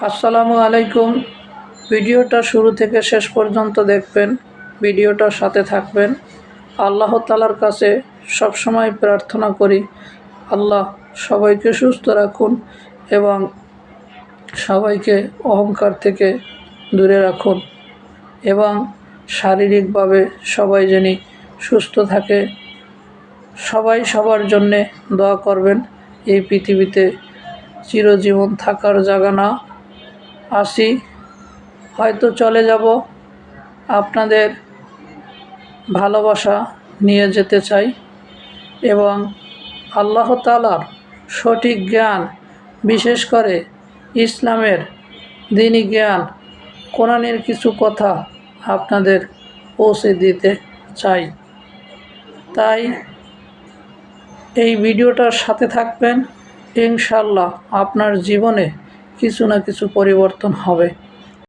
আসসালামু আলাইকুম। ভিডিওটা শুরু থেকে শেষ পর্যন্ত দেখবেন, ভিডিওটার সাথে থাকবেন। আল্লাহ তাআলার কাছে সবসময় প্রার্থনা করি আল্লাহ সবাইকে সুস্থ রাখুন এবং সবাইকে অহংকার থেকে দূরে রাখুন এবং শারীরিকভাবে সবাই যেন সুস্থ থাকে। সবাই সবার জন্যে দোয়া করবেন। এই পৃথিবীতে চিরজীবন থাকার জায়গা না, আসি হয়তো চলে যাব, আপনাদের ভালোবাসা নিয়ে যেতে চাই এবং আল্লাহ তাআলার সঠিক জ্ঞান, বিশেষ করে ইসলামের দ্বীনি জ্ঞান, কোরআনের কিছু কথা আপনাদের পৌঁছে দিতে চাই। তাই এই ভিডিওটার সাথে থাকবেন, ইনশাআল্লাহ আপনার জীবনে কিছু না কিছু পরিবর্তন হবে।